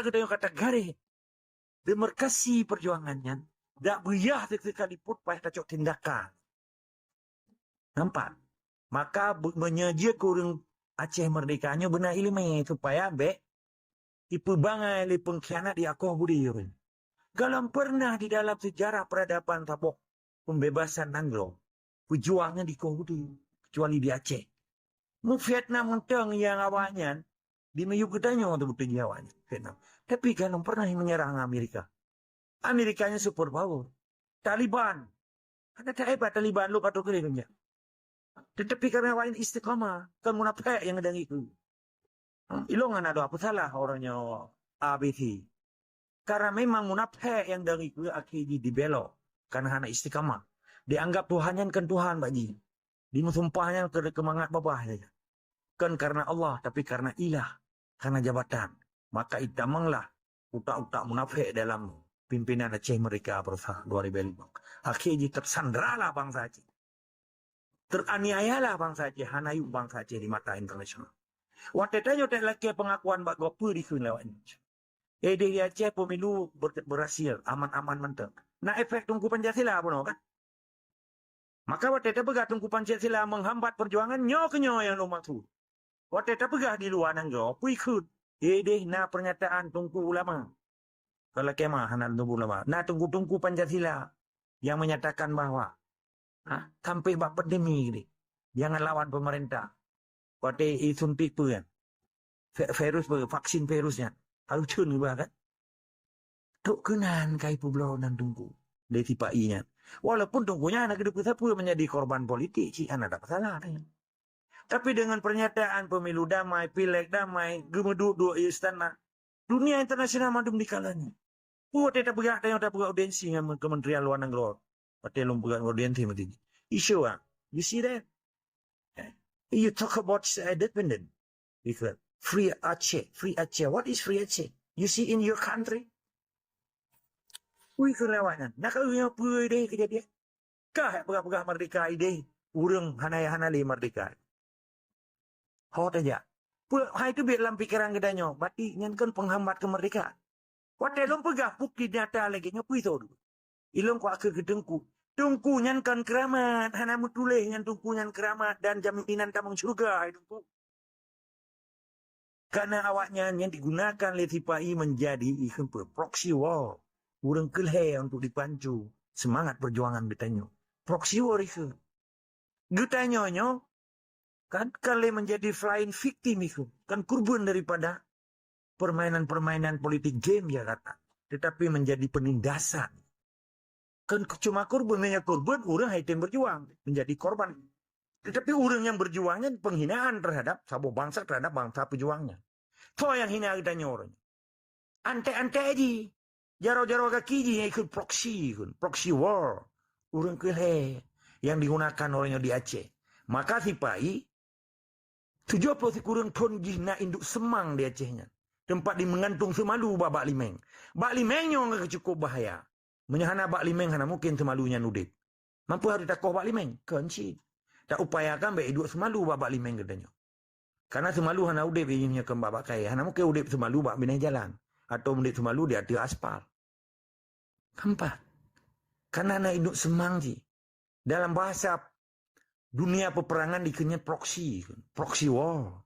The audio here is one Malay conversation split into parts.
kita yang kata garis. Demarkasi perjuangannya. Tak beriah sekalipun payah kacau tindakan. Nampak? Maka menyedia kurang Aceh merdekanya benar ilmu supaya ipu bangai le pengkhianat di akoh budi. Kalau pernah di dalam sejarah peradaban tabok pembebasan Nanggro, perjuangan di Koh Budi, kecuali di Aceh. Vietnam mentang yang awalnya di Melayu ketanya waktu betul awalnya Vietnam. Tapi kalau pernah menyerang Amerika. Amerikanya super power. Taliban. Ada tak hebat Taliban lu kata kira-kira. Tetapi karena awalnya istiqamah. Kan munafik yang ada itu. Ilongan ada apa salah orangnya ABC. Karena memang munafik yang dari itu akhirnya dibelok. Karena anak istiqamah. Dianggap Tuhannya kan Tuhan bagi. Dimusumpahnya ke kemangat babah saja. Kan karena Allah, tapi karena ilah. Karena jabatan. Maka itamanglah utak-utak munafik dalam pimpinan Aceh mereka berusaha 2005. Akhirnya tersanderalah bangsa Aceh. Teraniayalah bangsa Aceh. Hanayu bangsa Aceh di mata internasional. Waktu itu tak lagi pengakuan bak gopu di sini lewat ini. Di Aceh pemilu berhasil. Aman-aman mentang. Nah efek tunggu Pancasila apa no kan? Maka waktu itu pegah tunggu Pancasila menghambat perjuangan nyo yang lo maksud. Waktu itu pegah di luar nanggo, ikut. Na pernyataan tunggu ulama. Kalau kemah anak tunggu ulama. Nah tunggu Pancasila yang menyatakan bahwa sampai bak pandemi ini jangan lawan pemerintah. Waktu suntik pun kan. Vaksin virusnya. Harus cun juga kan. Tuk kenan kai pulau dan tunggu. Dari tipe I-nya. Walaupun tunggunya anak hidup kita pun menjadi korban politik. Anak tak salah. Tapi dengan pernyataan pemilu damai, pileg damai, gemeduk dua istana. Dunia internasional madum di kalanya. Tidak bergerak dan tak bergerak audiensi dengan Kementerian Luar Negeri. Tidak bergerak audiensi. Isu you see that? You talk about independent. Free Aceh. Free Aceh. What is free Aceh? You see in your country? Kelewatan. Nak kau yang apa ide kejadian? Kah pegah-pegah merdeka ide? Urang hanai-hanali merdeka. Hot aja. Hai itu biar dalam pikiran kedanya. Berarti nyankan penghambat kemerdekaan. Waktu ilong pegah bukti nyata lagi. Nyapu itu dulu. Ilong kau akhir gedengku. Tungku nyankan keramat. Hanamu tuleh nyan tungku nyan keramat. Dan jaminan tamang surga. Hidupku. Karena awaknya yang digunakan oleh TPI menjadi proxy war. Urang kelhe untuk dipancu. Semangat perjuangan bertanya. Proxy war itu. Getanya kan kalau menjadi flying victim itu. Kan korban daripada permainan-permainan politik game ya kata. Tetapi menjadi penindasan. Kan cuma korban orang yang berjuang. Menjadi korban. Tetapi orang yang berjuangnya penghinaan terhadap satu bangsa terhadap bangsa pejuangnya. Itu yang hina kitanya orang. Ante-ante aja. Jaro-jaro kaki yang ikut proxy war. Orang keleh yang digunakan orangnya di Aceh. Maka si Pai 70 kurang ton jina induk semang di Acehnya. Tempat di mengantung semalu Bak Limeng. Bak Limengnya enggak cukup bahaya. Menyahana Bak Limeng hana mungkin semalunya nudit. Mampu harus takoh Bak Limeng? Kenci. Tak upayakan baik hidup semalu Bak Limeng katanya. Karena semalu hana udip inya ke Bak Kaya. Hana mungkin udip semalu Bak Binai Jalan. Atau udip semalu di atas aspal. Keempat. Karena anak hidup semang sih. Dalam bahasa dunia peperangan dikenyat proxy. Proxy war.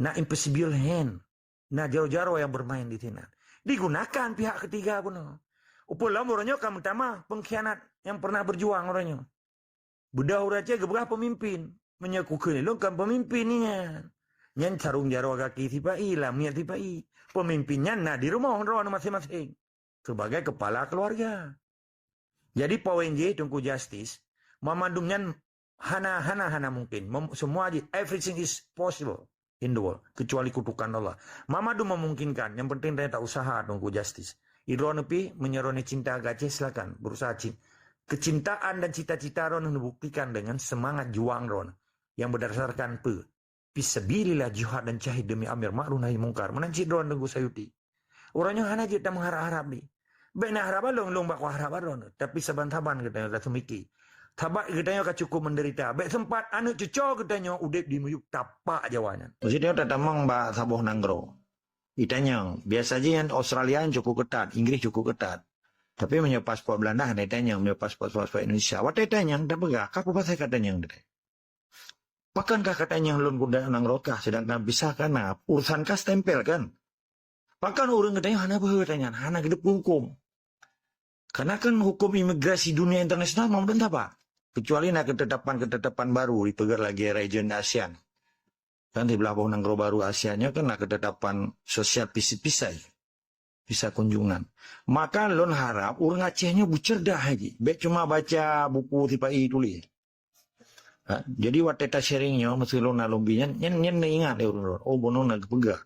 Nah impossible hand. Nah jaro-jaro yang bermain di sini. Digunakan pihak ketiga pun. Upulam orangnya kamu utama pengkhianat yang pernah berjuang orangnya. Bedah aja gebrah pemimpin. Menyakukan lo kan pemimpinnya. Nyan carung jaro kaki tipai lah. Miat tipai. Pemimpinnya nah di rumah orang masing-masing. Sebagai kepala keluarga. Jadi PWNJ tunggu justice. Memandungnya hana mungkin. Semua aja. Everything is possible in the world. Kecuali kutukan Allah. Mamadu memungkinkan. Yang penting dia tak usaha tunggu justice. Idronepi menyeroni cinta Aceh silakan. Berusaha cinta. Kecintaan dan cita-cita Ron dibuktikan dengan semangat juang Ron. Yang berdasarkan Fisabilillah jihad dan cahid demi amir ma'ruf nahi mungkar. Menanci Ron tunggu sayuti. Orangnya hana je tak mengharap-harap ni. Baik nak harap long bak harap Ron. Tapi saban-saban katanya dah semiki. Tabat katanya akan cukup menderita. Baik sempat anak cucu katanya udip di muyuk tapak jawanan. Maksudnya tak tamang bak sabuh nanggro. Itanya, biasa aja yang Australia cukup ketat, Inggris cukup ketat. Tapi punya paspor Belanda, ditanya, punya paspor Indonesia. Wat ditanya, dah pegah, apa pasal katanya? Pakankah katanya lun kuda nang rokah, sedangkan bisa kan, nah, urusan kas tempel kan. Pakan orang katanya, hana bah katanya, hana hidup hukum. Karena kan hukum imigrasi dunia internasional mau dan apa? Kecuali nak ketetapan baru di pegar lagi region ASEAN. Kan di belah nang baru ASEANnya kan nak ketetapan sosial pisai. Bisa kunjungan. Maka lon harap orang Acehnya bucerdah haji. Baik cuma baca buku tipai tulis. Ha? Jadi wateta sharingnya mesti lon alumbinya nyen ingat dia orang. Oh bono nak pegah.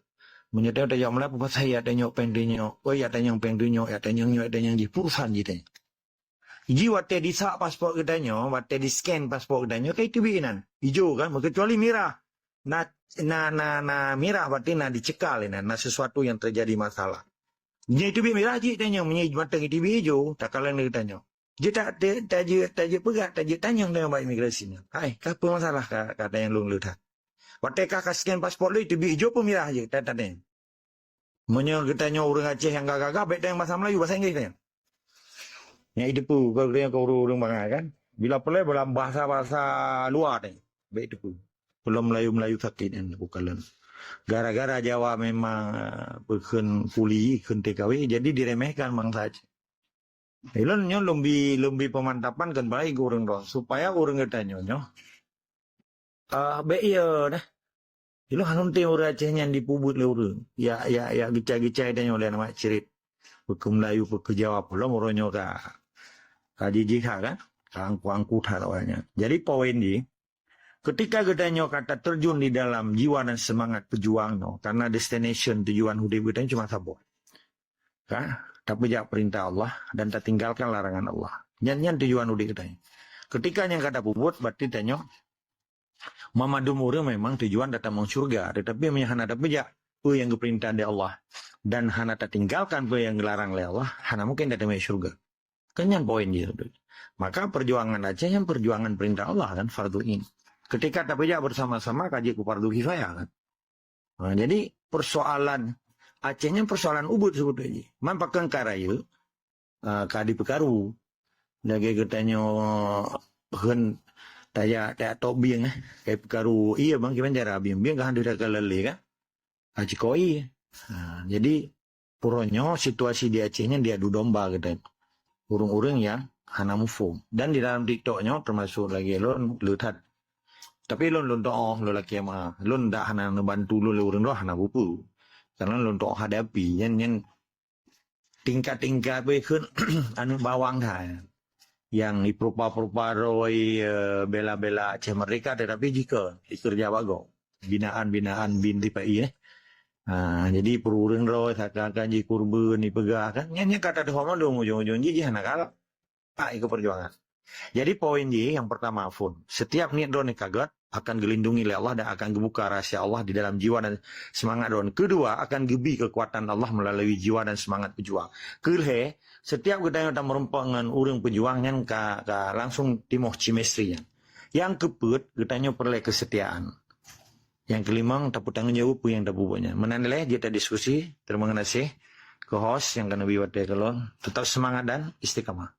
Menyedaya ada yang melapu pas saya ada nyok pendinyo. Oh ya ada yang pendinyo, ya ada yang di perusahaan gitu. Jadi wate di sak paspor kedanya, wate di scan paspor kedanya kayak itu bikinan. Hijau kan, kecuali merah. Na merah berarti dicekal ini, sesuatu yang terjadi masalah. Dia itu merah je tanya, menyai matang itu hijau, tak kalah dia tanya. Dia tak pegat, tak tanya dengan baik imigrasinya. Hai, apa masalah kata yang lu lihat. Wate kakak scan paspor lu itu hijau pun merah je, tak tanya. Menyai tanya orang Aceh yang gagah, baik yang bahasa Melayu, bahasa Inggris tanya. Yang itu pun, kalau dia orang bangai kan. Bila pelai dalam bahasa-bahasa luar ni. Baik itu pun. Belum Melayu-Melayu sakit kan. Bukan. Gara-gara Jawa memang bukan kuli, bukan TKW. Jadi diremehkan bangsa Aceh. Ilonnya lebih pemantapan kan baik orang doang. Supaya orang katanya. Baik ya dah. Ilon hanunti orang Acehnya yang dipubut le orang. Ya, gicai-gicai tanya oleh nama cerit. Bukan Melayu, bukan Jawa. Belum orangnya kajijika kan, angku tarawanya. Jadi poin ini, ketika gedanya kata terjun di dalam jiwa dan semangat pejuang, karena destination tujuan hidup kita cuma sabo, kan? Tapi jak perintah Allah dan tak tinggalkan larangan Allah. Nyanyian tujuan hidup kita. Ketika yang kata puput, berarti tanya, Mama Dumure memang tujuan datang mau surga, tetapi hana ada pejak, yang keperintah dari Allah dan hana tak tinggalkan yang dilarang oleh Allah, hana mungkin datang mau surga. Kenyan poin dia. Maka perjuangan Aceh yang perjuangan perintah Allah kan, fardu in. Ketika tak pejak bersama-sama kaji ku fardu kifayah kan. Nah, jadi persoalan Acehnya persoalan ubud sebetulnya. Mampakkan karaya kadi pekaru. Lagi katanya hen taya tobing kayak pekaru. Iya bang gimana cara biang kan tidak kelele kan. Aceh koi. Nah, jadi puronyo situasi di Acehnya dia adu domba katanya. Urung-urung yang hana mufum. Dan di dalam TikToknya termasuk lagi lon lihat. Tapi lon doa lo laki mah. Lon dak hana bantu lo urung doa hana bupu. Karena lon doa hadapi yang tingkat-tingkat berikut anu bawang dah. Yang ipropa-propa roy bela-bela Aceh mereka tetapi jika dikerja bago. Binaan bin TPI jadi perurang roh katakan ji kurban ni pegah kan nyanyi kata de homo dong ujung-ujung ji hana kalah pak ikut perjuangan. Jadi poin ji yang pertama pun setiap niat don kagat akan dilindungi oleh Allah dan akan gebuka rahasia Allah di dalam jiwa dan semangat don. Kedua akan gebi kekuatan Allah melalui jiwa dan semangat pejuang. Kelhe setiap kita yang merempangkan urang pejuang yang ka langsung timoh chemistry-nya. Yang keput kitanya perlu kesetiaan. Yang kelima, tak tanggung jawab yang tak punya. Menandai kita diskusi, terima kasih ke host yang kena biwat dia kalau tetap semangat dan istiqamah.